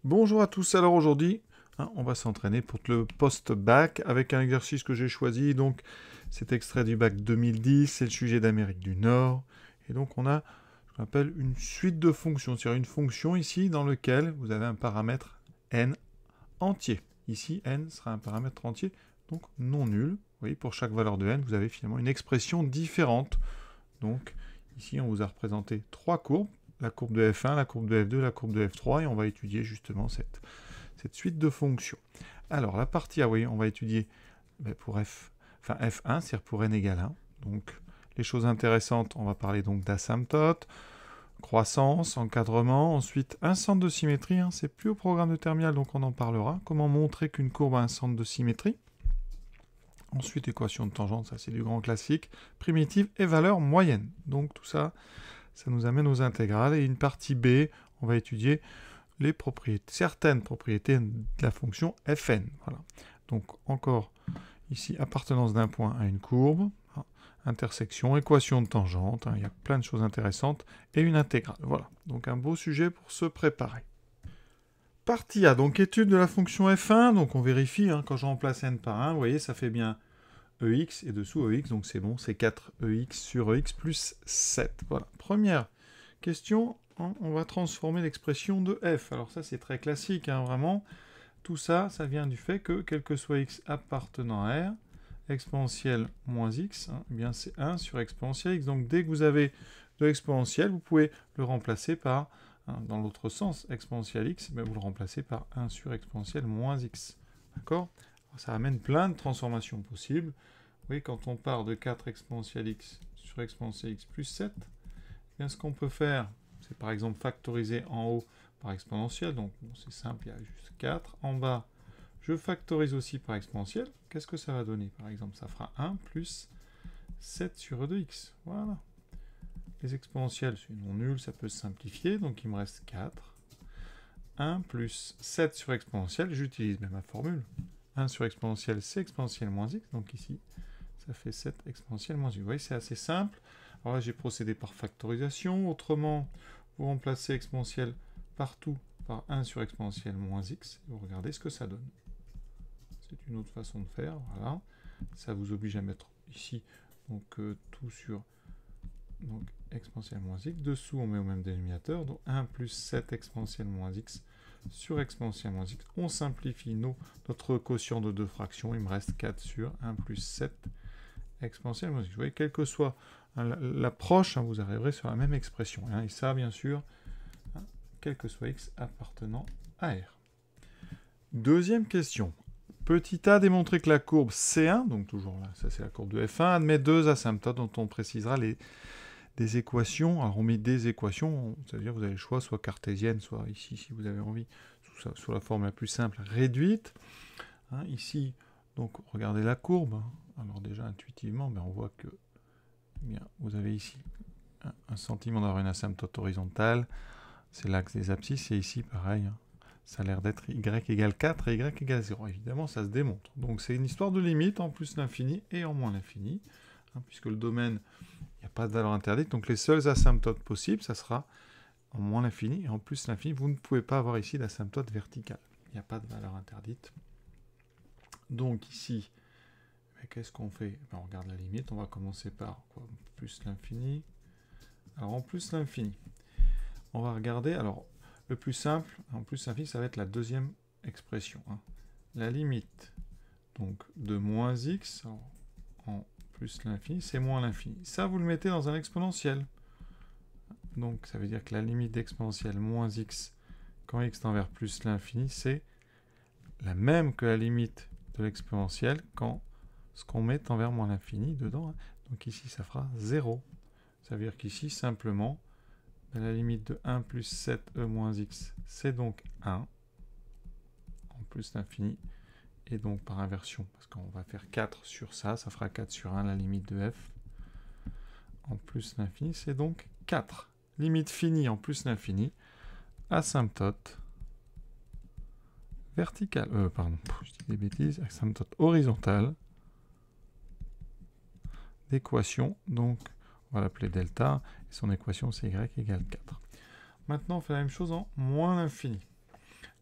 Bonjour à tous, alors aujourd'hui, on va s'entraîner pour le post-bac avec un exercice que j'ai choisi. Donc, c'est extrait du bac 2010, c'est le sujet d'Amérique du Nord. Et donc, on a ce qu'on appelle une suite de fonctions. C'est-à-dire une fonction ici dans laquelle vous avez un paramètre n entier. Ici, n sera un paramètre entier, donc non nul. Vous voyez, pour chaque valeur de n, vous avez finalement une expression différente. Donc, ici, on vous a représenté trois courbes. La courbe de F1, la courbe de F2, la courbe de F3, et on va étudier justement cette suite de fonctions. Alors, la partie A, oui, on va étudier pour F1, c'est-à-dire pour n égale 1. Donc, les choses intéressantes, on va parler donc d'asymptote, croissance, encadrement, ensuite un centre de symétrie, c'est plus au programme de terminale, donc on en parlera. Comment montrer qu'une courbe a un centre de symétrie. Ensuite, équation de tangente, ça c'est du grand classique, primitive et valeur moyenne. Donc tout ça, ça nous amène aux intégrales. Et une partie B, on va étudier les propriétés, certaines propriétés de la fonction fn. Voilà. Donc encore ici, appartenance d'un point à une courbe, intersection, équation de tangente, il y a plein de choses intéressantes, et une intégrale. Voilà, donc un beau sujet pour se préparer. Partie A, donc étude de la fonction f1, donc on vérifie, quand je remplace n par 1, vous voyez, ça fait bien EX, et dessous EX, donc c'est bon, c'est 4 EX sur EX plus 7. Voilà, première question, on va transformer l'expression de f. Alors ça, c'est très classique, vraiment. Tout ça, ça vient du fait que, quel que soit x appartenant à R, exponentielle moins x, eh bien c'est 1 sur exponentielle x. Donc dès que vous avez de l'exponentielle, vous pouvez le remplacer par, dans l'autre sens, exponentielle x, vous le remplacez par 1 sur exponentielle moins x. D'accord ? Ça amène plein de transformations possibles. Vous voyez, quand on part de 4 exponentielle x sur exponentielle x plus 7, eh bien ce qu'on peut faire, c'est par exemple factoriser en haut par exponentielle. Donc bon, c'est simple, il y a juste 4. En bas, je factorise aussi par exponentielle. Qu'est-ce que ça va donner? Par exemple, ça fera 1 plus 7 sur e de x. Voilà. Les exponentielles, c'est non nul, ça peut se simplifier. Donc il me reste 4. 1 plus 7 sur exponentielle, j'utilise même ma formule. 1 sur exponentielle, c'est exponentielle moins x. Donc ici, ça fait 7 exponentielle moins x. Vous voyez, c'est assez simple. Alors là, j'ai procédé par factorisation. Autrement, vous remplacez exponentielle partout par 1 sur exponentielle moins x. Et vous regardez ce que ça donne. C'est une autre façon de faire. Voilà. Ça vous oblige à mettre ici donc tout sur donc, exponentielle moins x. Dessous, on met au même dénominateur. Donc 1 plus 7 exponentielle moins x sur exponentielle moins x. On simplifie notre quotient de deux fractions. Il me reste 4 sur 1 plus 7 exponentielle moins x. Vous voyez, quelle que soit l'approche, vous arriverez sur la même expression. Et ça, bien sûr, quel que soit x appartenant à R. Deuxième question. Petit a démontré que la courbe C1, donc toujours là, ça c'est la courbe de F1, admet deux asymptotes dont on précisera des équations. Alors on met des équations, c'est-à-dire vous avez le choix, soit cartésienne, soit ici, si vous avez envie, sous la forme la plus simple, réduite. Ici, donc regardez la courbe. Alors déjà intuitivement, on voit que vous avez ici un sentiment d'avoir une asymptote horizontale, c'est l'axe des abscisses, et ici pareil, ça a l'air d'être y égale 4 et y égale 0. Évidemment, ça se démontre. Donc c'est une histoire de limite en plus l'infini et en moins l'infini, puisque le domaine, il n'y a pas de valeur interdite, donc les seules asymptotes possibles, ça sera en moins l'infini et en plus l'infini. Vous ne pouvez pas avoir ici d'asymptote verticale. Il n'y a pas de valeur interdite. Donc ici, qu'est-ce qu'on fait? On regarde la limite, on va commencer par quoi? Plus l'infini. Alors en plus l'infini, on va regarder, alors le plus simple, en plus l'infini, ça va être la deuxième expression. La limite donc de moins x en plus l'infini, c'est moins l'infini. Ça, vous le mettez dans un exponentiel. Donc ça veut dire que la limite d'exponentielle moins x quand x tend vers plus l'infini, c'est la même que la limite de l'exponentielle quand ce qu'on met tend vers moins l'infini dedans. Donc ici, ça fera 0. Ça veut dire qu'ici, simplement, la limite de 1 plus 7e moins x, c'est donc 1, en plus l'infini, et donc par inversion, parce qu'on va faire 4 sur ça, ça fera 4 sur 1, la limite de f, en plus l'infini, c'est donc 4. Limite finie en plus l'infini, asymptote verticale, je dis des bêtises, asymptote horizontale, d'équation, donc on va l'appeler delta, et son équation c'est y égale 4. Maintenant, on fait la même chose en moins l'infini.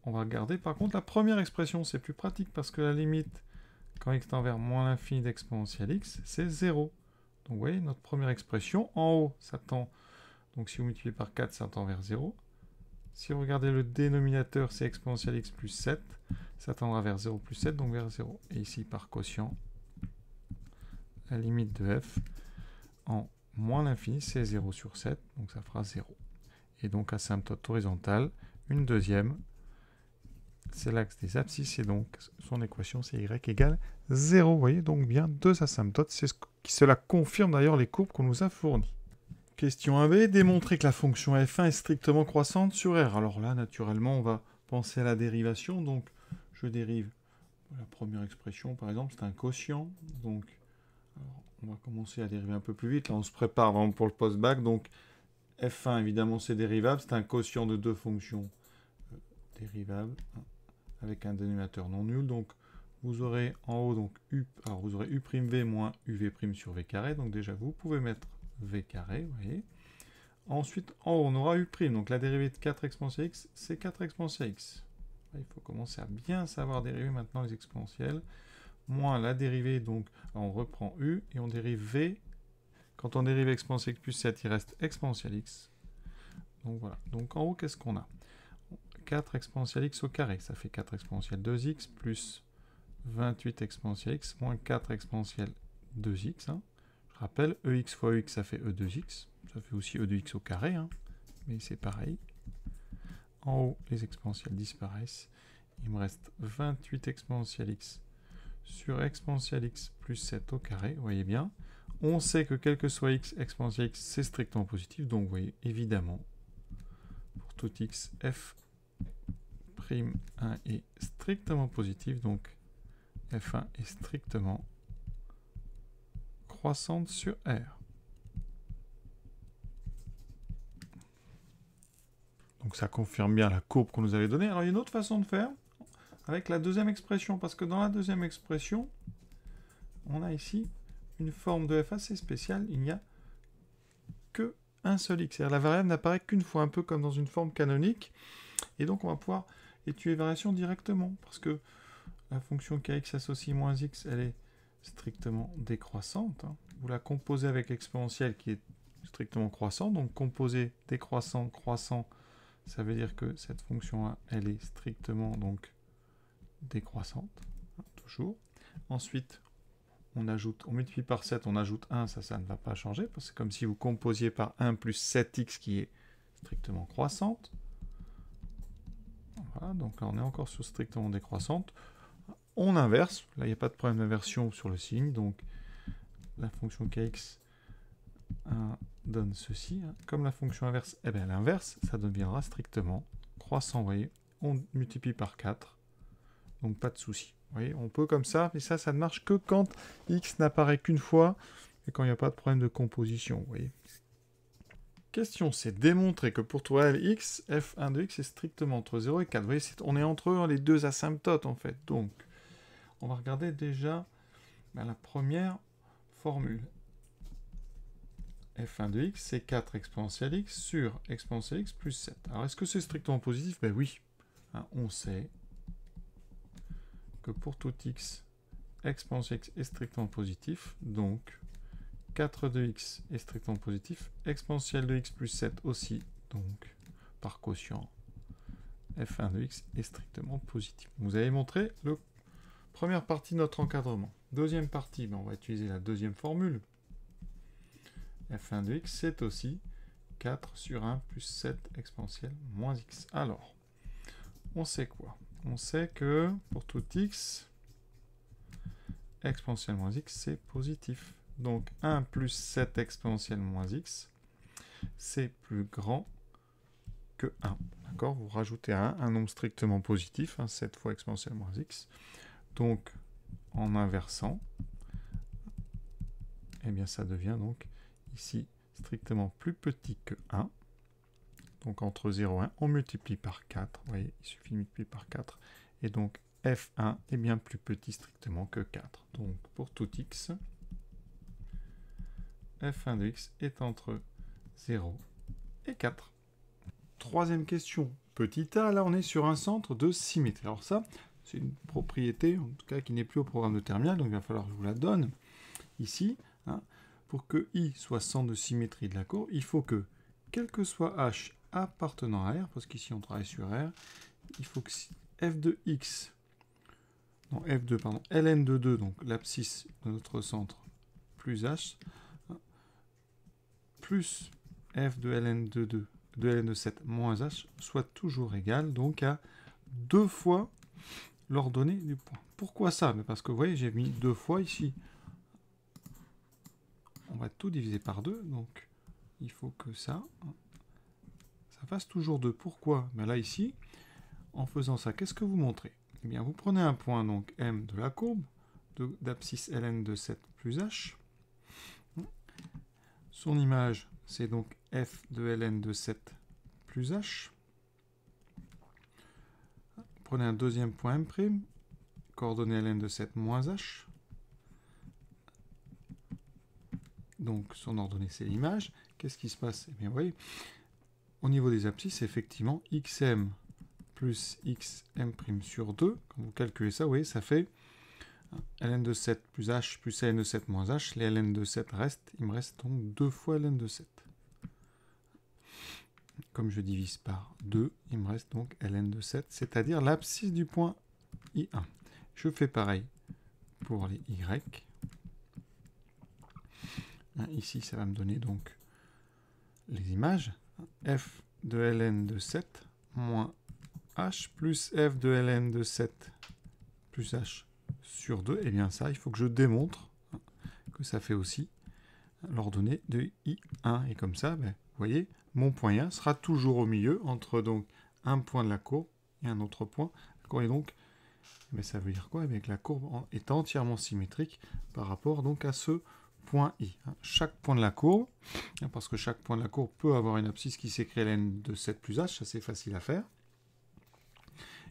on va regarder par contre la première expression, c'est plus pratique parce que la limite, quand x tend vers moins l'infini d'exponentielle x, c'est 0. Donc vous voyez, notre première expression, en haut, ça tend, donc si vous multipliez par 4, ça tend vers 0. Si vous regardez le dénominateur, c'est exponentielle x plus 7, ça tendra vers 0 plus 7, donc vers 0. Et ici, par quotient, la limite de f en moins l'infini, c'est 0 sur 7, donc ça fera 0. Et donc asymptote horizontale, une deuxième, c'est l'axe des abscisses, et donc son équation, c'est y égale 0. Vous voyez, donc bien deux asymptotes, c'est cela confirme d'ailleurs les courbes qu'on nous a fournies. Question 1b, démontrer que la fonction f1 est strictement croissante sur R. Alors là, naturellement, on va penser à la dérivation, donc je dérive la première expression, par exemple, c'est un quotient, donc alors, on va commencer à dériver un peu plus vite, là on se prépare vraiment pour le post-bac, donc f1, évidemment, c'est dérivable, c'est un quotient de deux fonctions dérivables, avec un dénominateur non nul, donc vous aurez en haut, donc u, alors vous aurez u'v moins uv' sur v carré, donc déjà vous pouvez mettre v carré, vous voyez. Ensuite, en haut, on aura u', donc la dérivée de 4 exponentielle x, c'est 4 exponentielle x. Il faut commencer à bien savoir dériver maintenant les exponentielles. Moins la dérivée, donc on reprend u, et on dérive v. Quand on dérive exponentielle x plus 7, il reste exponentielle x. Donc voilà. Donc en haut, qu'est-ce qu'on a? 4 exponentielle x au carré, ça fait 4 exponentielle 2x, plus 28 exponentielle x, moins 4 exponentielle 2x. Hein. Je rappelle, ex fois ex, ça fait e2x. Ça fait aussi e de x au carré, hein. Mais c'est pareil. En haut, les exponentielles disparaissent. Il me reste 28 exponentielle x sur exponentielle x plus 7 au carré, vous voyez bien. On sait que quel que soit x, exponentielle x, c'est strictement positif. Donc vous voyez, évidemment, pour tout x, f' 1 est strictement positif. Donc f1 est strictement croissante sur R. Donc ça confirme bien la courbe qu'on nous avait donnée. Alors il y a une autre façon de faire avec la deuxième expression, parce que dans la deuxième expression, on a ici une forme de f assez spéciale. Il n'y a que un seul x. C'est-à-dire la variable n'apparaît qu'une fois, un peu comme dans une forme canonique. Et donc on va pouvoir étudier les variations directement, parce que la fonction kx associe moins x, elle est strictement décroissante. Hein. Vous la composez avec l'exponentielle qui est strictement croissante. Donc composer décroissant, croissant, ça veut dire que cette fonction-là, elle est strictement donc décroissante, hein, toujours. Ensuite, on multiplie par 7, on ajoute 1, ça ne va pas changer, parce que c'est comme si vous composiez par 1 plus 7x qui est strictement croissante. Voilà, donc là on est encore sur strictement décroissante. On inverse, là il n'y a pas de problème d'inversion sur le signe, donc la fonction kx donne ceci. Hein. Comme la fonction inverse, eh bien l'inverse, ça deviendra strictement croissant, vous voyez. On multiplie par 4, donc pas de souci. Vous voyez, on peut comme ça, mais ça ne marche que quand x n'apparaît qu'une fois, et quand il n'y a pas de problème de composition, vous voyez. Question, c'est démontrer que pour tout réel x, f1 de x est strictement entre 0 et 4. Vous voyez, on est entre les deux asymptotes, en fait. Donc, on va regarder déjà la première formule. f1 de x, c'est 4 exponentielle x sur exponentielle x plus 7. Alors, est-ce que c'est strictement positif? Ben oui. Hein, on sait que pour tout x, exponentielle x est strictement positif. Donc, 4 de x est strictement positif. Exponentielle de x plus 7 aussi. Donc, par quotient, f1 de x est strictement positif. Vous avez montré la première partie de notre encadrement. Deuxième partie, on va utiliser la deuxième formule. f1 de x, c'est aussi 4 sur 1 plus 7 exponentielle moins x. Alors, on sait quoi? On sait que pour tout x, exponentielle moins x, c'est positif. Donc 1 plus 7 exponentielle moins x, c'est plus grand que 1. D'accord? Vous rajoutez à 1 un nombre strictement positif, 7 fois exponentielle moins x. Donc, en inversant, eh bien ça devient donc ici strictement plus petit que 1. Donc entre 0 et 1, on multiplie par 4. Vous voyez, il suffit de multiplier par 4. Et donc f1 est bien plus petit strictement que 4. Donc pour tout x, f1 de x est entre 0 et 4. Troisième question. petit a, là on est sur un centre de symétrie. Alors ça, c'est une propriété, en tout cas qui n'est plus au programme de terminal, donc il va falloir que je vous la donne ici. Hein. Pour que I soit centre de symétrie de la courbe, il faut que, quel que soit H appartenant à R, parce qu'ici on travaille sur R, il faut que f de x, non f2, pardon, ln de 2, donc l'abscisse de notre centre, plus H, plus f de ln de 2, de ln de 7 moins H, soit toujours égal, donc à 2 fois l'ordonnée du point. Pourquoi ça? Mais parce que vous voyez, j'ai mis 2 fois ici. On va tout diviser par 2, donc il faut que ça fasse toujours 2. Pourquoi? Ben là, ici, en faisant ça, qu'est-ce que vous montrez? Eh bien, vous prenez un point, donc M de la courbe, d'abscisse ln de 7 plus H. Son image, c'est donc f de ln de 7 plus H. Prenez un deuxième point M', coordonnée ln de 7 moins H. Donc, son ordonnée, c'est l'image. Qu'est-ce qui se passe? Eh bien, vous voyez, au niveau des abscisses, effectivement, xm plus xm' sur 2, quand vous calculez ça, vous voyez, ça fait ln de 7 plus h plus ln de 7 moins h. Les ln de 7 restent, il me reste donc 2 fois ln de 7. Comme je divise par 2, il me reste donc ln de 7, c'est-à-dire l'abscisse du point I1. Je fais pareil pour les y. Ici, ça va me donner donc les images. F de ln de 7 moins h plus f de ln de 7 plus h sur 2. Et bien ça, il faut que je démontre que ça fait aussi l'ordonnée de I1. Et comme ça, ben, vous voyez, mon point I1 sera toujours au milieu entre donc un point de la courbe et un autre point. Et donc, ben, ça veut dire quoi? Que la courbe est entièrement symétrique par rapport donc à ce point I. Chaque point de la courbe, parce que chaque point de la courbe peut avoir une abscisse qui s'écrit ln de 7 plus h, ça c'est facile à faire.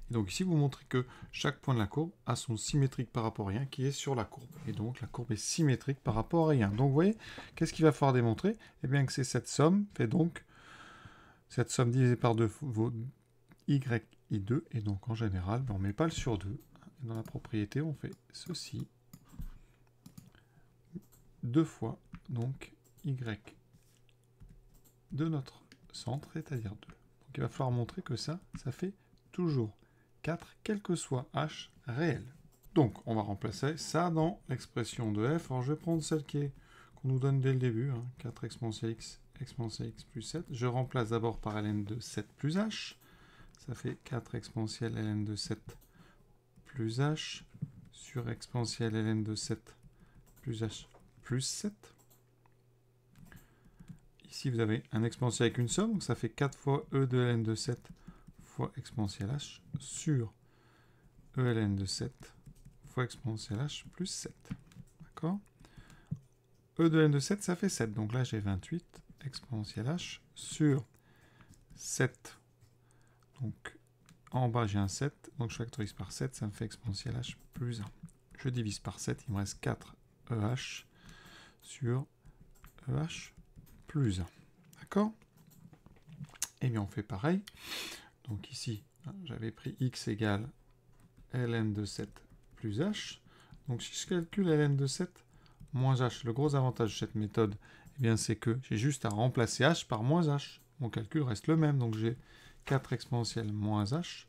Et donc ici, vous montrez que chaque point de la courbe a son symétrique par rapport à rien qui est sur la courbe. Et donc la courbe est symétrique par rapport à rien. Donc vous voyez, qu'est-ce qu'il va falloir démontrer? Eh bien que c'est cette somme, fait donc cette somme divisée par 2 vaut y i2. Et donc en général, ben, on ne met pas le sur 2. Dans la propriété, on fait ceci. 2 fois donc y de notre centre, c'est-à-dire 2. Donc il va falloir montrer que ça fait toujours 4, quel que soit h réel. Donc on va remplacer ça dans l'expression de f. Alors je vais prendre celle qu'on nous donne dès le début, 4 exponentielle x plus 7. Je remplace d'abord par ln de 7 plus h. Ça fait 4 exponentielle ln de 7 plus h sur exponentielle ln de 7 plus h plus 7. Ici, vous avez un exponentiel avec une somme, donc ça fait 4 fois e de ln de 7 fois exponentielle h sur e ln de 7 fois exponentielle h plus 7. D'accord? E de ln de 7, ça fait 7. Donc là, j'ai 28 exponentielle h sur 7. Donc en bas, j'ai un 7. Donc je factorise par 7, ça me fait exponentielle h plus 1. Je divise par 7, il me reste 4 EH sur EH plus 1. D'accord? Et bien on fait pareil. Donc ici, j'avais pris x égale ln de 7 plus h. Donc si je calcule ln de 7 moins h, le gros avantage de cette méthode, eh bien c'est que j'ai juste à remplacer h par moins h. Mon calcul reste le même. Donc j'ai 4 exponentielle moins h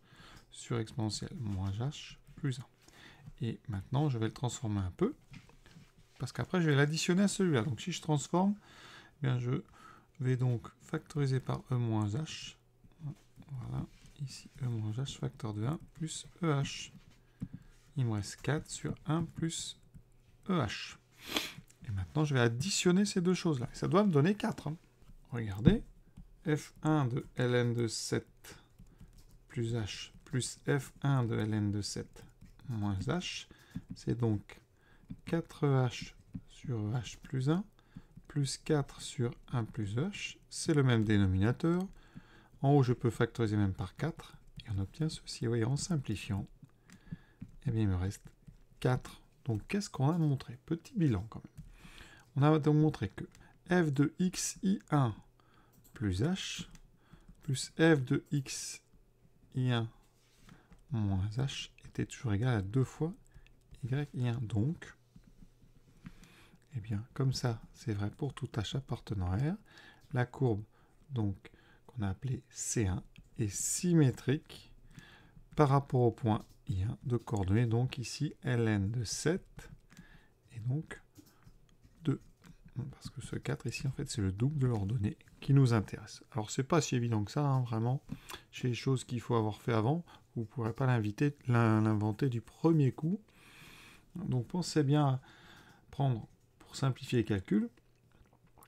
sur exponentielle moins h plus 1. Et maintenant, je vais le transformer un peu, parce qu'après, je vais l'additionner à celui-là. Donc, si je transforme, eh bien, je vais donc factoriser par e moins h. Voilà, ici, e moins h, facteur de 1, plus eh. Il me reste 4 sur 1 plus eh. Et maintenant, je vais additionner ces deux choses-là. Et ça doit me donner 4. Regardez, f1 de ln de 7 plus h plus f1 de ln de 7 moins h, c'est donc 4h sur h plus 1, plus 4 sur 1 plus h, c'est le même dénominateur. En haut, je peux factoriser même par 4, et on obtient ceci. Vous voyez, en simplifiant, eh bien, il me reste 4. Donc, qu'est-ce qu'on a montré? Petit bilan, quand même. On a donc montré que f de xi1 plus h, plus f de I1 moins H était toujours égal à 2 fois yi1. Donc, eh bien, comme ça, c'est vrai pour tout H appartenant à R. La courbe, donc, qu'on a appelée C1, est symétrique par rapport au point I1 de coordonnées. Donc, ici, ln de 7 et donc 2. Parce que ce 4 ici, en fait, c'est le double de l'ordonnée qui nous intéresse. Alors, c'est pas si évident que ça, hein, vraiment. Chez les choses qu'il faut avoir fait avant, vous ne pourrez pas l'inventer du premier coup. Donc, pensez bien à prendre, pour simplifier les calculs,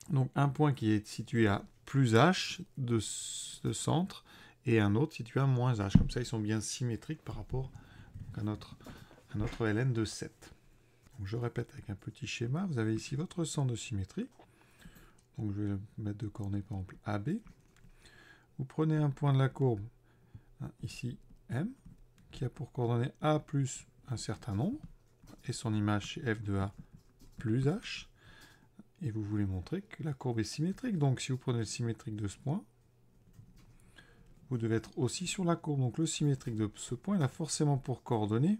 donc un point qui est situé à plus h de centre et un autre situé à moins h. Comme ça, ils sont bien symétriques par rapport à notre ln de 7. Donc, je répète avec un petit schéma. Vous avez ici votre centre de symétrie. Donc, je vais mettre de coordonnées, par exemple, AB. Vous prenez un point de la courbe, hein, ici, M, qui a pour coordonnées A plus un certain nombre, et son image, c'est f de A plus H. Et vous voulez montrer que la courbe est symétrique. Donc, si vous prenez le symétrique de ce point, vous devez être aussi sur la courbe. Donc, le symétrique de ce point, il a forcément pour coordonnées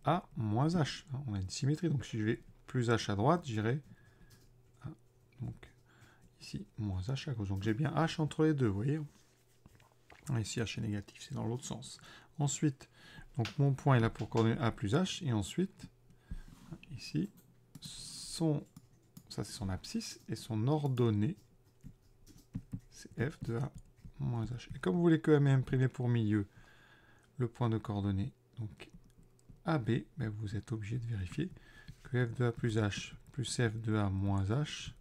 A moins H. On a une symétrie. Donc, si je vais plus H à droite, j'irai donc ici moins H à gauche. Donc, j'ai bien H entre les deux, vous voyez. Ici, H est négatif, c'est dans l'autre sens. Ensuite, donc mon point est là pour coordonner A plus H. Et ensuite, ici, ça c'est son abscisse. Et son ordonnée, c'est F de A moins H. Et comme vous voulez que M est imprimé pour milieu, le point de coordonnée, donc AB, ben vous êtes obligé de vérifier que F de A plus H plus F de A moins H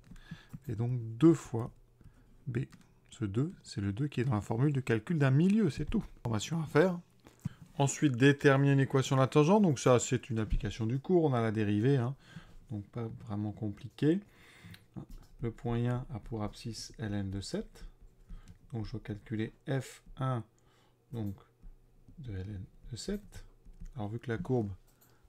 fait donc 2 fois B. Ce 2, c'est le 2 qui est dans la formule de calcul d'un milieu, c'est tout. Formation à faire. Ensuite, déterminer une équation de la tangente. Donc ça, c'est une application du cours. On a la dérivée, hein. Donc pas vraiment compliqué. Le point I1 a pour abscisse ln de 7. Donc je vais calculer F1 donc, de ln de 7. Alors vu que la courbe,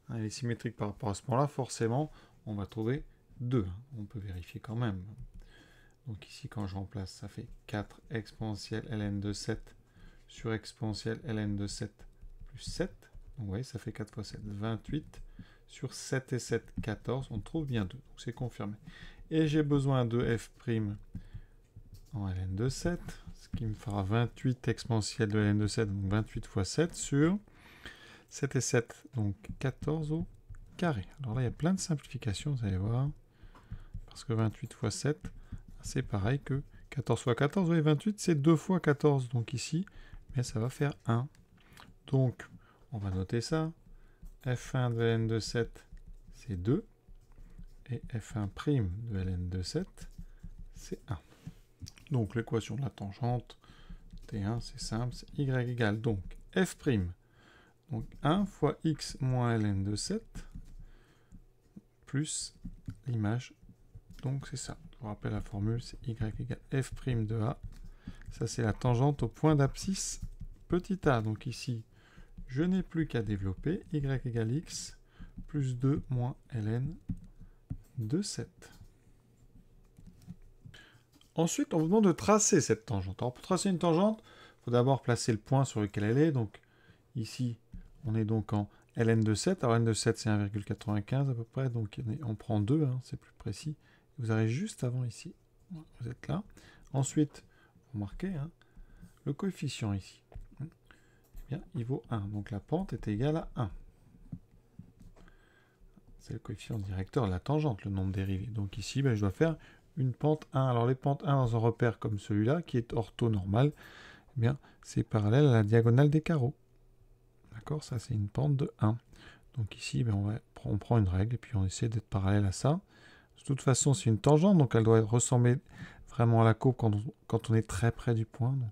hein, elle est symétrique par rapport à ce point-là, forcément, on va trouver 2. On peut vérifier quand même. Donc ici, quand je remplace, ça fait 4 exponentielle ln de 7 sur exponentielle ln de 7 plus 7. Donc vous voyez, ça fait 4 fois 7, 28. Sur 7 et 7, 14. On trouve bien 2. Donc c'est confirmé. Et j'ai besoin de f' en ln de 7, ce qui me fera 28 exponentielle de ln de 7, donc 28 fois 7 sur 7 et 7, donc 14 au carré. Alors là, il y a plein de simplifications, vous allez voir. Parce que 28 fois 7, c'est pareil que 14 fois 14. Vous voyez, 28, c'est 2 fois 14. Donc ici, mais ça va faire 1. Donc, on va noter ça. F1 de ln de 7, c'est 2. Et F1' de ln de 7, c'est 1. Donc, l'équation de la tangente, T1, c'est simple, c'est y égale donc f', donc 1 fois x moins ln de 7, plus l'image, donc c'est ça. Je vous rappelle la formule, c'est y égale f' de a. Ça, c'est la tangente au point d'abscisse petit a. Donc ici, je n'ai plus qu'à développer y égale x plus 2 moins ln de 7. Ensuite, on vous demande de tracer cette tangente. Alors, pour tracer une tangente, il faut d'abord placer le point sur lequel elle est. Donc, ici, on est donc en ln de 7. Alors, ln de 7, c'est 1,95 à peu près. Donc, on prend 2, hein, c'est plus précis. Vous arrivez juste avant ici. Vous êtes là. Ensuite, vous marquez hein, le coefficient ici. Eh bien, il vaut 1. Donc, la pente est égale à 1. C'est le coefficient directeur de la tangente, le nombre dérivé. Donc, ici, ben, je dois faire une pente 1. Alors, les pentes 1 dans un repère comme celui-là, qui est orthonormal, eh bien, c'est parallèle à la diagonale des carreaux. D'accord? Ça, c'est une pente de 1. Donc ici, ben, on prend une règle et puis on essaie d'être parallèle à ça. De toute façon, c'est une tangente, donc elle doit ressembler vraiment à la courbe quand on est très près du point. Donc,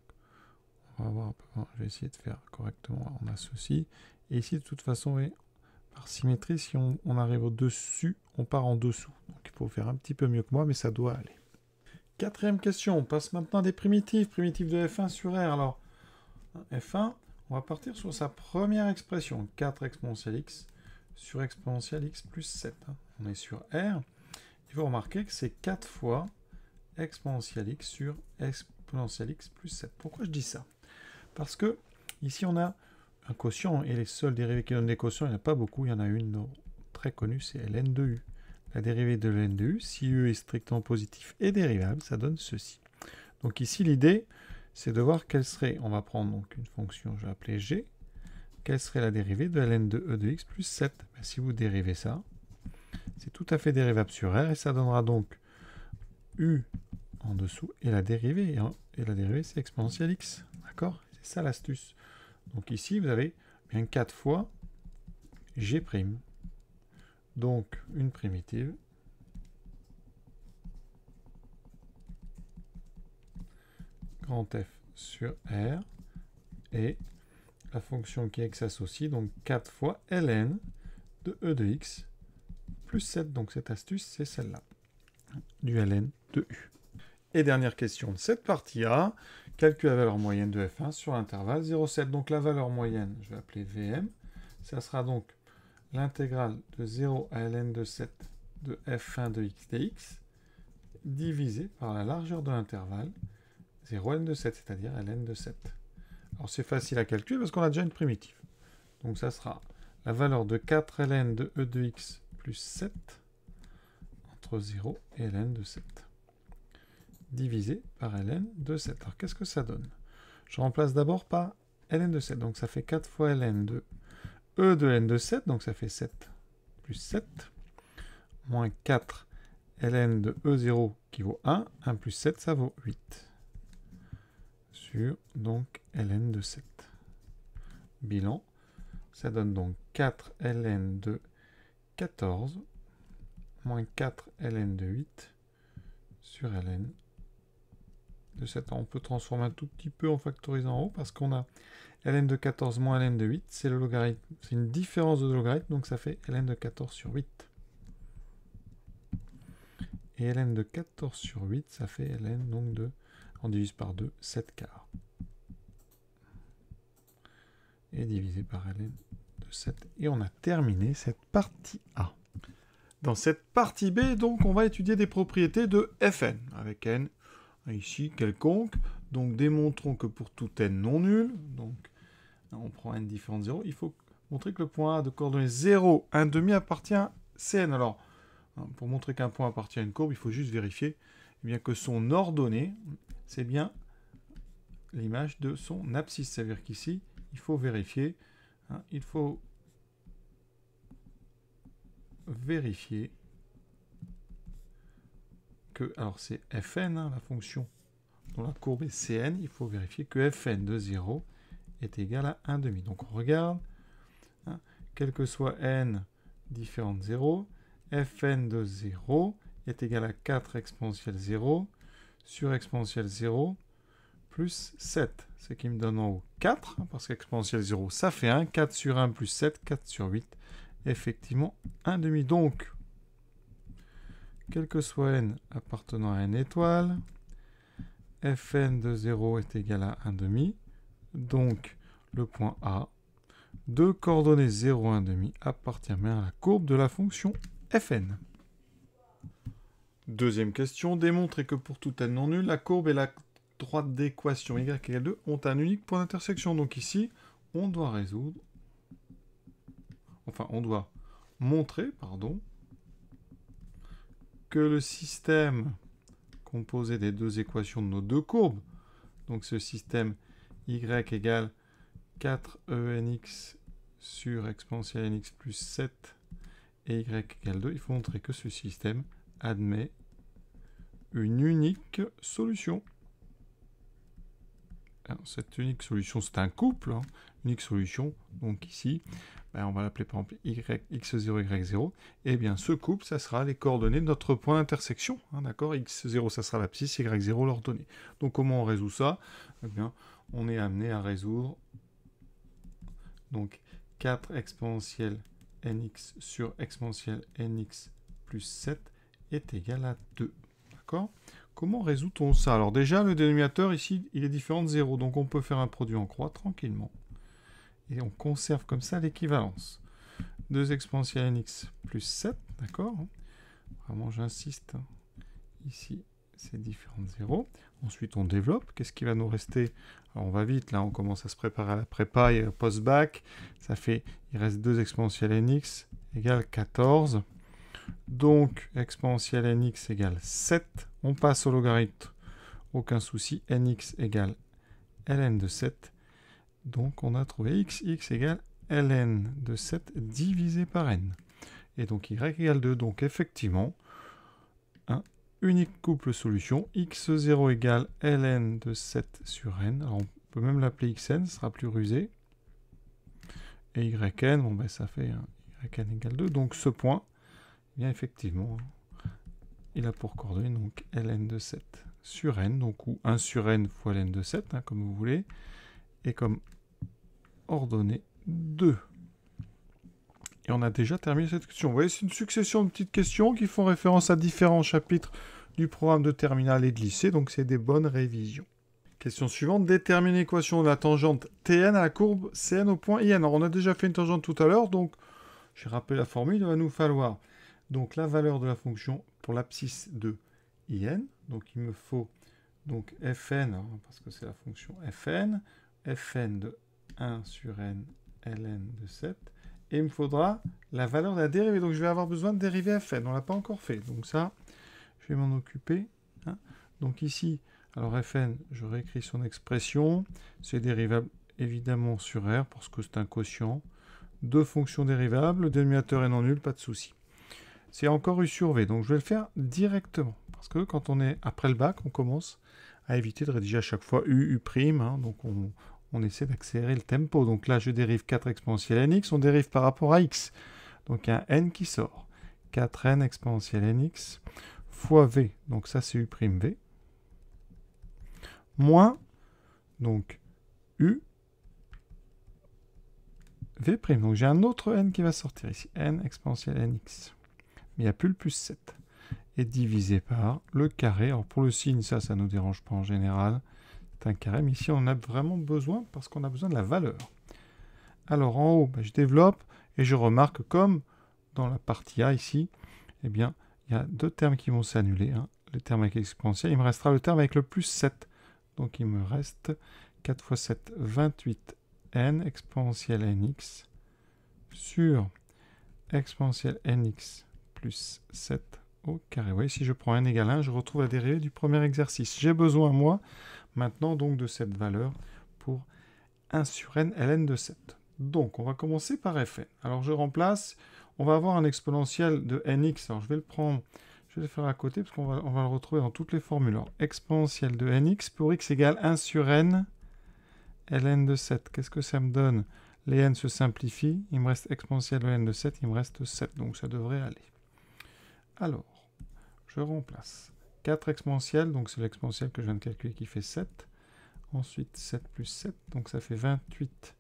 on va voir, je vais essayer de faire correctement. On a ceci. Et ici, de toute façon, par symétrie, si on arrive au-dessus, on part en dessous. Donc il faut faire un petit peu mieux que moi, mais ça doit aller. Quatrième question, on passe maintenant à des primitives. Primitives de f1 sur R. Alors, f1, on va partir sur sa première expression, 4 exponentielle x sur exponentielle x plus 7. On est sur R. Il faut remarquer que c'est 4 fois exponentielle x sur exponentielle x plus 7. Pourquoi je dis ça? Parce que ici, on a un quotient, et les seules dérivées qui donnent des quotients, il n'y en a pas beaucoup. Il y en a une très connue, c'est ln de u. La dérivée de ln de u, si u est strictement positif et dérivable, ça donne ceci. Donc ici, l'idée, c'est de voir quelle serait, on va prendre donc une fonction, je vais appeler g, quelle serait la dérivée de ln de e de x plus 7. Ben, si vous dérivez ça, c'est tout à fait dérivable sur r, et ça donnera donc u en dessous, et la dérivée, c'est exponentielle x. D'accord? C'est ça l'astuce. Donc ici, vous avez bien 4 fois g'. Donc, une primitive grand F sur R et la fonction qui s'associe, donc 4 fois ln de e de x plus 7. Donc cette astuce, c'est celle-là, du ln de u. Et dernière question de cette partie A, calcule la valeur moyenne de f1 sur l'intervalle 0,7. Donc la valeur moyenne, je vais appeler Vm, ça sera donc l'intégrale de 0 à ln de 7 de f1 de x dx divisé par la largeur de l'intervalle 0 ln de 7, c'est-à-dire ln de 7. Alors c'est facile à calculer parce qu'on a déjà une primitive. Donc ça sera la valeur de 4 ln de e de x plus 7 entre 0 et ln de 7 divisé par ln de 7. Alors qu'est-ce que ça donne? Je remplace d'abord par ln de 7. Donc ça fait 4 fois ln de e de ln de 7, donc ça fait 7 plus 7, moins 4 ln de e0 qui vaut 1, 1 plus 7, ça vaut 8, sur donc ln de 7. Bilan, ça donne donc 4 ln de 14, moins 4 ln de 8, sur ln de 7. Alors, on peut transformer un tout petit peu en factorisant en haut, parce qu'on a ln de 14 moins ln de 8, c'est le logarithme, c'est une différence de logarithme, donc ça fait ln de 14 sur 8. Et ln de 14 sur 8, ça fait ln donc de, on divise par 2, 7 quarts. Et divisé par ln de 7. Et on a terminé cette partie A. Dans cette partie B, donc, on va étudier des propriétés de Fn, avec n ici quelconque. Donc démontrons que pour tout n non nul, donc on prend n différent de 0, il faut montrer que le point A de coordonnées 0, 1,5 appartient à Cn. Alors, pour montrer qu'un point appartient à une courbe, il faut juste vérifier eh bien, que son ordonnée, c'est bien l'image de son abscisse. C'est-à-dire qu'ici, il faut vérifier, que, alors c'est Fn, la fonction dont la courbe est Cn, il faut vérifier que Fn de 0 est égal à 1,5. Donc on regarde, quel que soit n différent de 0, Fn de 0 est égal à 4 exponentielle 0 sur exponentielle 0 plus 7, ce qui me donne en haut 4, parce qu'exponentielle 0, ça fait 1, 4 sur 1 plus 7, 4 sur 8, effectivement 1,5. Donc, quel que soit n appartenant à n étoile, Fn de 0 est égal à 1,5, donc le point A de coordonnées 0, 1,5 appartient bien à la courbe de la fonction Fn. Deuxième question, démontrer que pour tout n non nul, la courbe et la droite d'équation y égale 2 ont un unique point d'intersection. Donc ici, on doit résoudre, enfin on doit montrer, que le système composé des deux équations de nos deux courbes, donc ce système y égale 4enx sur exponentielle nx plus 7 et y égale 2, il faut montrer que ce système admet une unique solution. Alors, cette unique solution, c'est un couple, unique solution, donc ici, on va l'appeler par exemple x0, y0, et bien ce couple, ça sera les coordonnées de notre point d'intersection, d'accord, x0, ça sera l'abscisse, y0, l'ordonnée. Donc comment on résout ça? Eh bien, on est amené à résoudre donc 4 exponentielle nx sur exponentielle nx plus 7 est égal à 2. D'accord? Comment résout-on ça? Alors déjà, le dénominateur ici, il est différent de 0, donc on peut faire un produit en croix tranquillement. Et on conserve comme ça l'équivalence. 2 exponentielle nx plus 7, d'accord? Vraiment, j'insiste ici ces différentes zéros. Ensuite, on développe. Qu'est-ce qui va nous rester? Alors, on va vite. Là, on commence à se préparer à la prépa et post-bac. Ça fait, il reste 2 exponentielle nx égale 14. Donc, exponentielle nx égale 7. On passe au logarithme. Aucun souci. Nx égale ln de 7. Donc, on a trouvé x égale ln de 7 divisé par n. Et donc, y égale 2. Donc, effectivement, unique couple solution, x0 égale ln de 7 sur n. Alors, on peut même l'appeler xn, ce sera plus rusé. Et yn, bon, ben, ça fait yn égale 2. Donc, ce point, eh bien, effectivement, il a pour coordonnée donc ln de 7 sur n, donc ou 1 sur n fois ln de 7, hein, comme vous voulez, et comme ordonnée 2. Et on a déjà terminé cette question. Vous voyez, c'est une succession de petites questions qui font référence à différents chapitres du programme de terminale et de lycée, donc c'est des bonnes révisions. Question suivante, déterminer l'équation de la tangente Tn à la courbe Cn au point In. Alors on a déjà fait une tangente tout à l'heure, donc j'ai rappelé la formule, il va nous falloir donc la valeur de la fonction pour l'abscisse de In. Donc il me faut donc Fn, hein, parce que c'est la fonction Fn, Fn de 1 sur n ln de 7, et il me faudra la valeur de la dérivée. Donc je vais avoir besoin de dériver Fn, on ne l'a pas encore fait, donc ça, je vais m'en occuper. Hein. Donc ici, alors Fn, je réécris son expression, c'est dérivable évidemment sur R, parce que c'est un quotient. 2 fonctions dérivables, le dénominateur est non nul, pas de souci. C'est encore U sur V, donc je vais le faire directement. Parce que quand on est après le bac, on commence à éviter de rédiger à chaque fois U', hein, donc on essaie d'accélérer le tempo. Donc là, je dérive 4 exponentielle nx, on dérive par rapport à x. Donc il y a un n qui sort. 4n exponentielle nx fois v, donc ça c'est u'v, moins, donc u, v'. Donc j'ai un autre n qui va sortir ici, n exponentielle nx. Mais il n'y a plus le plus 7. Et divisé par le carré. Alors pour le signe, ça ne nous dérange pas en général. C'est un carré, mais ici on en a vraiment besoin parce qu'on a besoin de la valeur. Alors en haut, je développe et je remarque comme dans la partie A ici, eh bien, il y a 2 termes qui vont s'annuler. Hein. Le terme avec l'exponentielle, il me restera le terme avec le plus 7. Donc il me reste 4 fois 7, 28n exponentielle nx sur exponentielle nx plus 7 au carré. Vous voyez, si je prends n égale 1, je retrouve la dérivée du premier exercice. J'ai besoin, moi, maintenant, donc, de cette valeur pour 1 sur n ln de 7. Donc, on va commencer par Fn. Alors, je remplace. On va avoir un exponentiel de nx. Alors, je vais le prendre, je vais le faire à côté, parce qu'on va le retrouver dans toutes les formules. Alors, exponentiel de nx pour x égale 1 sur n ln de 7. Qu'est-ce que ça me donne? Les n se simplifient. Il me reste exponentiel de n de 7. Il me reste 7. Donc, ça devrait aller. Alors, je remplace 4 exponentielles, donc c'est l'exponentielle que je viens de calculer qui fait 7. Ensuite, 7 plus 7, donc ça fait 28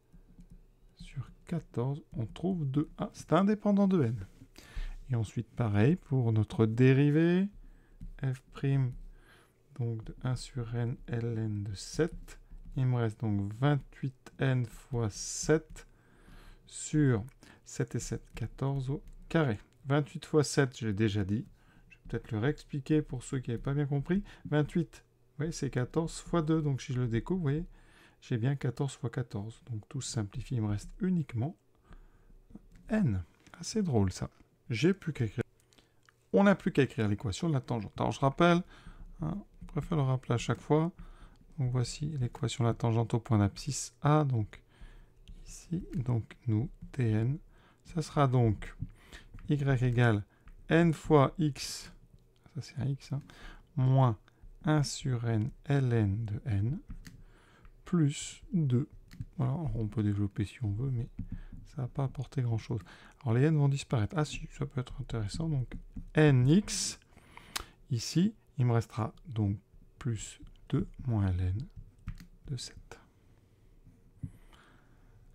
sur 14. On trouve 2. Ah, c'est indépendant de n. Et ensuite, pareil, pour notre dérivée, f', donc de 1 sur n ln de 7. Il me reste donc 28n fois 7 sur 7 et 7, 14 au carré. 28 fois 7, je l'ai déjà dit. Je vais peut-être le réexpliquer pour ceux qui n'avaient pas bien compris. 28, oui, c'est 14 fois 2. Donc si je le découpe, vous voyez, j'ai bien 14 fois 14. Donc tout se simplifie, il me reste uniquement n. Assez drôle ça. J'ai plus qu'à écrire. On n'a plus qu'à écrire l'équation de la tangente. Alors je rappelle, hein, je préfère le rappeler à chaque fois. Donc voici l'équation de la tangente au point d'abscisse A. Donc ici, donc nous, Tn. Ça sera donc y égale n fois x, ça c'est un x, hein, moins 1 sur n ln de n, plus 2. Voilà, on peut développer si on veut, mais ça va pas apporter grand-chose. Alors les n vont disparaître. Ah si, ça peut être intéressant. Donc nx, ici, il me restera donc plus 2 moins ln de 7.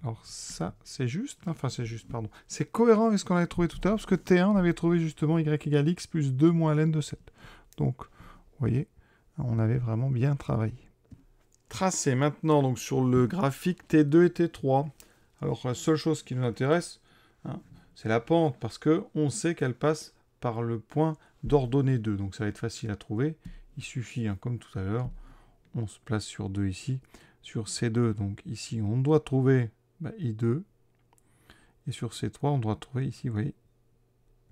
Alors ça, c'est juste, enfin c'est juste, pardon. C'est cohérent avec ce qu'on avait trouvé tout à l'heure, parce que T1, on avait trouvé justement y égale x plus 2 moins ln de 7. Donc, vous voyez, on avait vraiment bien travaillé. Tracé maintenant donc sur le graphique T2 et T3. Alors la seule chose qui nous intéresse, hein, c'est la pente, parce qu'on sait qu'elle passe par le point d'ordonnée 2. Donc ça va être facile à trouver. il suffit, hein, comme tout à l'heure, on se place sur 2 ici, sur C2, donc ici on doit trouver I2, et sur C3 on doit trouver ici, vous voyez,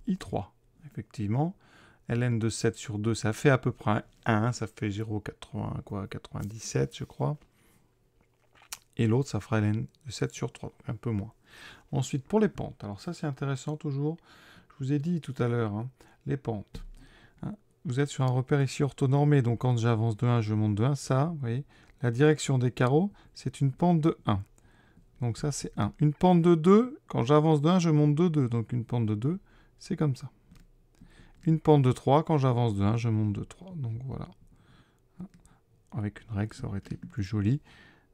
I3. Effectivement, ln de 7 sur 2, ça fait à peu près 1, ça fait 0,97 je crois. Et l'autre, ça fera ln de 7 sur 3, donc un peu moins. Ensuite, pour les pentes, alors ça c'est intéressant toujours, je vous ai dit tout à l'heure, hein, les pentes. Hein, vous êtes sur un repère ici orthonormé, donc quand j'avance de 1, je monte de 1, ça, vous voyez, la direction des carreaux, c'est une pente de 1. Donc ça c'est 1. Une pente de 2, quand j'avance de 1, je monte de 2, donc une pente de 2, c'est comme ça. Une pente de 3, quand j'avance de 1, je monte de 3. Donc voilà. Avec une règle, ça aurait été plus joli.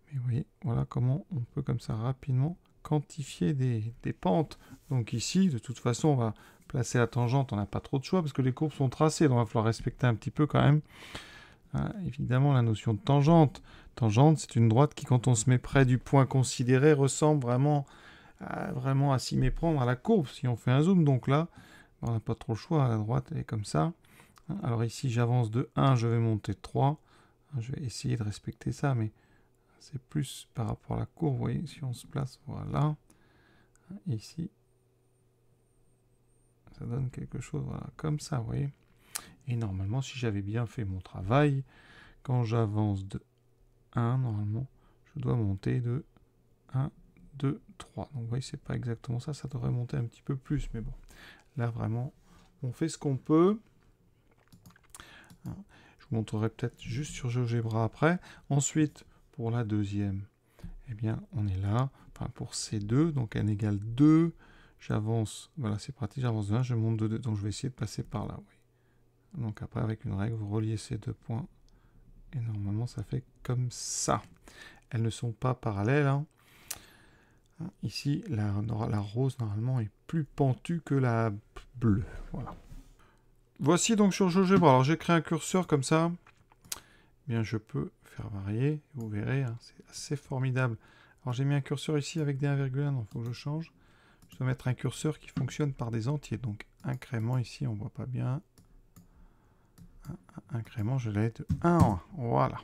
Mais vous voyez, voilà comment on peut comme ça rapidement quantifier des pentes. Donc ici, de toute façon, on va placer la tangente. On n'a pas trop de choix parce que les courbes sont tracées. Donc il va falloir respecter un petit peu quand même. Hein, évidemment, la notion de tangente. Tangente, c'est une droite qui, quand on se met près du point considéré, ressemble vraiment à s'y méprendre à la courbe si on fait un zoom. Donc là, on n'a pas trop le choix, la droite elle est comme ça. Alors ici j'avance de 1, je vais monter de 3. Je vais essayer de respecter ça, mais c'est plus par rapport à la courbe, vous voyez, si on se place, voilà. Ici, ça donne quelque chose, voilà, comme ça, vous voyez. Et normalement, si j'avais bien fait mon travail, quand j'avance de 1, normalement, je dois monter de 1, 2, 3. Donc vous voyez, c'est pas exactement ça, ça devrait monter un petit peu plus, mais bon. Là, vraiment, on fait ce qu'on peut. Je vous montrerai peut-être juste sur GeoGebra après. Ensuite, pour la deuxième, eh bien, on est là. Enfin, pour C2, donc n égale 2. J'avance, voilà, c'est pratique, j'avance de 1, je monte de 2. Donc, je vais essayer de passer par là. Oui. Donc, après, avec une règle, vous reliez ces deux points. Et normalement, ça fait comme ça. Elles ne sont pas parallèles, hein. Ici, la rose, normalement, est plus pentue que la bleue. Voilà. Voici donc sur GeoGebra. Alors, j'ai créé un curseur comme ça. Eh bien, je peux faire varier. Vous verrez, hein, c'est assez formidable. Alors, j'ai mis un curseur ici avec des 1,1. Donc, il faut que je change. Je dois mettre un curseur qui fonctionne par des entiers. Donc, incrément ici, on ne voit pas bien. Incrément, je l'ai de 1 en 1. Voilà.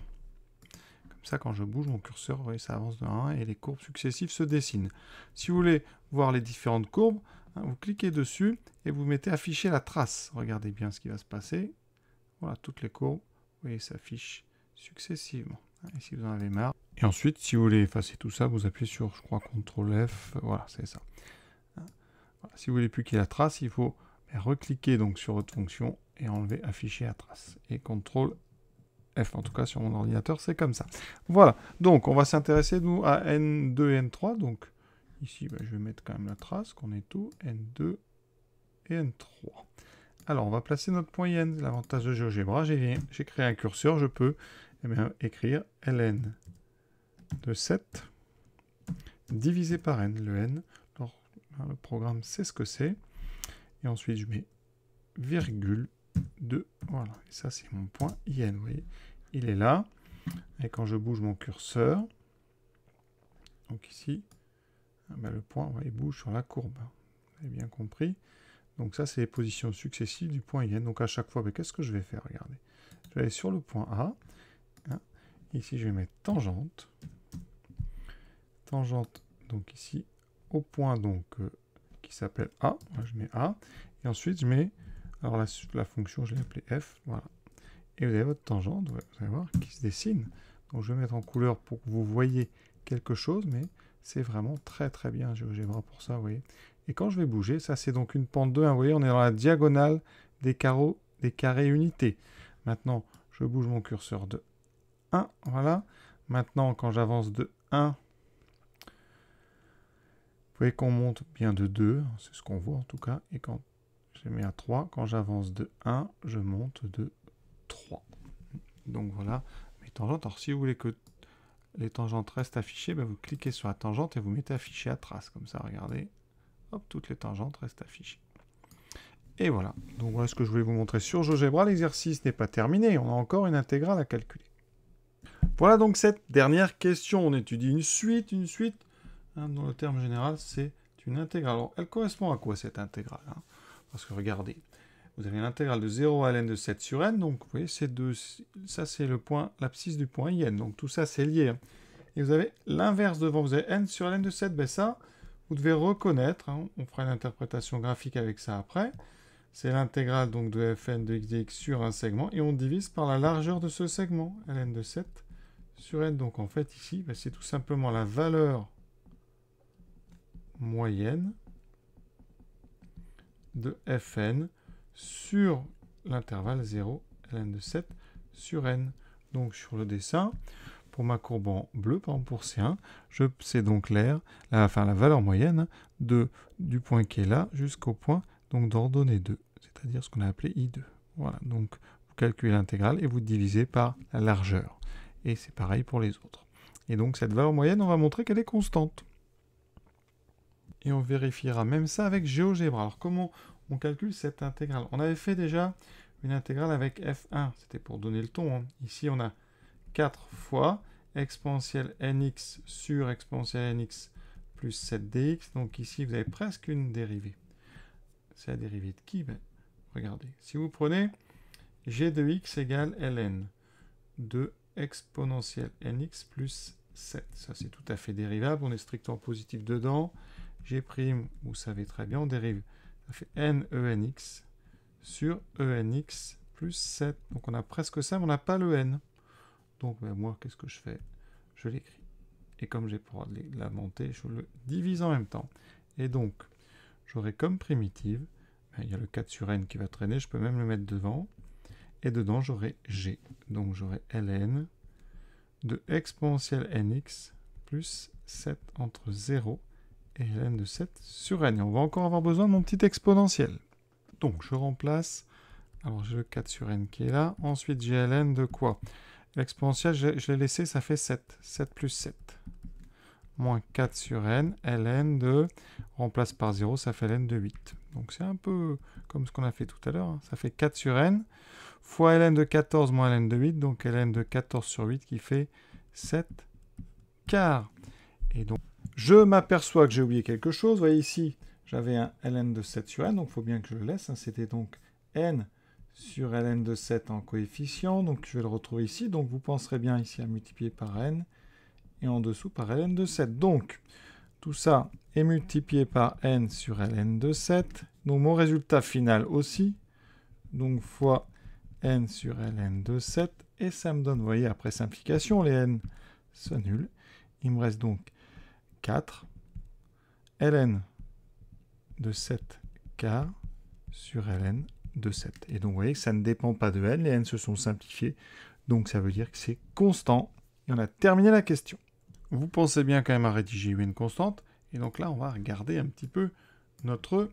Comme ça, quand je bouge mon curseur, vous voyez, ça avance de 1 en 1 et les courbes successives se dessinent. Si vous voulez voir les différentes courbes, hein, vous cliquez dessus et vous mettez afficher la trace. Regardez bien ce qui va se passer. Voilà, toutes les courbes, vous voyez, s'affichent successivement. Et si vous en avez marre. Et ensuite, si vous voulez effacer tout ça, vous appuyez sur, je crois, CTRL F. Voilà, c'est ça. Voilà. Si vous voulez plus qu'il y ait la trace, il faut recliquer donc sur votre fonction et enlever afficher la trace. Et CTRL F, en tout cas sur mon ordinateur, c'est comme ça. Voilà, donc on va s'intéresser nous à N2 et N3. Donc ici, je vais mettre quand même la trace, qu'on est tout, N2 et N3. Alors on va placer notre point IN. L'avantage de GeoGebra, j'ai créé un curseur, je peux écrire ln de 7 divisé par n. Le n, alors, le programme sait ce que c'est. Et ensuite je mets virgule 2, voilà, et ça c'est mon point IN, vous voyez, il est là, et quand je bouge mon curseur, donc ici, le point, il bouge sur la courbe, vous avez bien compris, donc ça c'est les positions successives du point IN, donc à chaque fois, qu'est-ce que je vais faire, regardez, je vais aller sur le point A, hein, ici je vais mettre tangente, donc ici, au point donc qui s'appelle A, je mets A, et ensuite je mets alors la fonction, je l'ai appelée f, voilà. Et vous avez votre tangente, vous allez voir, qui se dessine. Donc je vais mettre en couleur pour que vous voyez quelque chose, mais c'est vraiment très très bien GeoGebra pour ça, vous voyez. Et quand je vais bouger, ça c'est donc une pente de 1, vous voyez, on est dans la diagonale des carrés unités. Maintenant, je bouge mon curseur de 1, voilà. Maintenant, quand j'avance de 1, vous voyez qu'on monte bien de 2, c'est ce qu'on voit en tout cas, et quand je mets à 3. Quand j'avance de 1, je monte de 3. Donc voilà mes tangentes. Alors si vous voulez que les tangentes restent affichées, vous cliquez sur la tangente et vous mettez afficher à trace. Comme ça, regardez. Hop, toutes les tangentes restent affichées. Et voilà. Donc voilà ce que je voulais vous montrer sur GeoGebra. L'exercice n'est pas terminé. On a encore une intégrale à calculer. Voilà donc cette dernière question. On étudie une suite. Hein, dans le terme général, c'est une intégrale. Alors, elle correspond à quoi cette intégrale, hein? Parce que regardez, vous avez l'intégrale de 0 à ln de 7 sur n, donc vous voyez, ça c'est le point, l'abscisse du point in, donc tout ça c'est lié. Hein. Et vous avez l'inverse devant, vous avez n sur ln de 7, ben ça, vous devez reconnaître, hein, on fera une interprétation graphique avec ça après, c'est l'intégrale donc de fn de x dx sur un segment, et on divise par la largeur de ce segment, ln de 7 sur n, donc en fait ici, ben, c'est tout simplement la valeur moyenne de fn sur l'intervalle 0, ln de 7 sur n. Donc sur le dessin, pour ma courbe en bleu, par exemple pour C1, c'est donc la valeur moyenne du point qui est là jusqu'au point d'ordonnée 2, c'est-à-dire ce qu'on a appelé I2. Voilà, donc vous calculez l'intégrale et vous divisez par la largeur. Et c'est pareil pour les autres. Et donc cette valeur moyenne, on va montrer qu'elle est constante. Et on vérifiera même ça avec GeoGebra. Alors comment on calcule cette intégrale? On avait fait déjà une intégrale avec f1, c'était pour donner le ton. Hein. Ici on a 4 fois exponentielle nx sur exponentielle nx plus 7dx. Donc ici vous avez presque une dérivée. C'est la dérivée de qui? Ben, regardez, si vous prenez g de x égale ln de exponentielle nx plus 7. Ça c'est tout à fait dérivable, on est strictement positif dedans. G', vous savez très bien, on dérive. Ça fait n enx sur enx plus 7. Donc on a presque ça, mais on n'a pas le n. Donc ben, moi, qu'est-ce que je fais? Je l'écris. Et comme j'ai pour la monter, je le divise en même temps. Et donc, j'aurai comme primitive, ben, il y a le 4 sur n qui va traîner, je peux même le mettre devant. Et dedans, j'aurai g. Donc j'aurai ln de exponentielle nx plus 7 entre 0 et ln de 7 sur n. Et on va encore avoir besoin de mon petit exponentiel. Donc je remplace, alors j'ai le 4 sur n qui est là, ensuite j'ai ln de quoi? L'exponentiel, je l'ai laissé, ça fait 7. 7 plus 7. Moins 4 sur n, ln de, on remplace par 0, ça fait ln de 8. Donc c'est un peu comme ce qu'on a fait tout à l'heure, hein. Ça fait 4 sur n, fois ln de 14 moins ln de 8, donc ln de 14 sur 8 qui fait 7 quarts. Et donc, je m'aperçois que j'ai oublié quelque chose. Vous voyez ici, j'avais un ln de 7 sur n, donc il faut bien que je le laisse. Hein. C'était donc n sur ln de 7 en coefficient. Donc je vais le retrouver ici. Donc vous penserez bien ici à multiplier par n. Et en dessous par ln de 7. Donc tout ça est multiplié par n sur ln de 7. Donc mon résultat final aussi. Donc fois n sur ln de 7. Et ça me donne, vous voyez, après simplification, les n s'annulent. Il me reste donc 4 ln de 7 quarts sur ln de 7. Et donc, vous voyez que ça ne dépend pas de n. Les n se sont simplifiés. Donc, ça veut dire que c'est constant. Et on a terminé la question. Vous pensez bien quand même à rédiger une constante. Et donc là, on va regarder un petit peu notre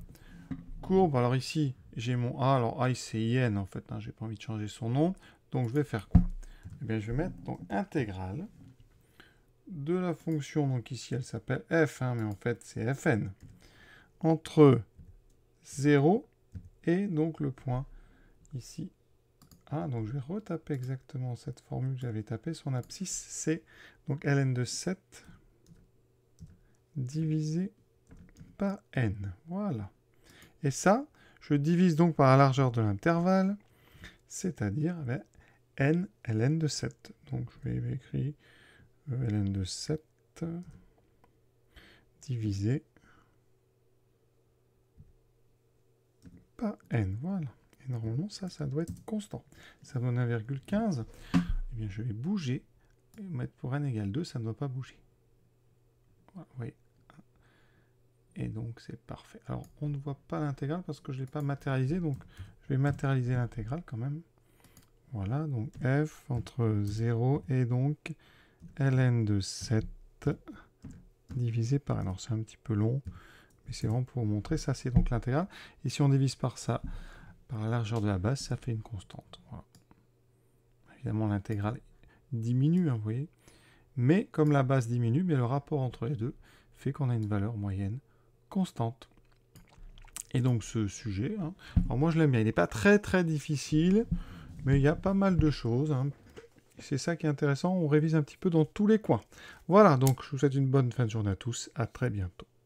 courbe. Alors ici, j'ai mon a. Alors a, c'est in en fait. Hein, j'ai pas envie de changer son nom. Donc, je vais faire quoi? Eh bien, je vais mettre donc intégrale de la fonction, donc ici elle s'appelle f, hein, mais en fait c'est fn, entre 0 et donc le point ici A. Donc je vais retaper exactement cette formule que j'avais tapée. Son abscisse, c'est donc ln de 7 divisé par n. Voilà. Et ça, je divise donc par la largeur de l'intervalle, c'est-à-dire n ln de 7. Donc je vais écrire ln de 7 divisé par n. Voilà. Et normalement, ça doit être constant. Ça donne 1,15. Eh bien, je vais bouger et mettre pour n égale 2, ça ne doit pas bouger. Voilà, vous voyez. Et donc, c'est parfait. Alors, on ne voit pas l'intégrale parce que je ne l'ai pas matérialisé. Donc, je vais matérialiser l'intégrale quand même. Voilà, donc f entre 0 et donc ln de 7 divisé par... Alors, c'est un petit peu long, mais c'est vraiment pour vous montrer. Ça, c'est donc l'intégrale. Et si on divise par ça, par la largeur de la base, ça fait une constante. Voilà. Évidemment, l'intégrale diminue, hein, vous voyez. Mais comme la base diminue, mais le rapport entre les deux fait qu'on a une valeur moyenne constante. Et donc, ce sujet, hein, alors moi, je l'aime bien. Il n'est pas très, très difficile, mais il y a pas mal de choses, hein. C'est ça qui est intéressant, on révise un petit peu dans tous les coins. Voilà, donc je vous souhaite une bonne fin de journée à tous, à très bientôt.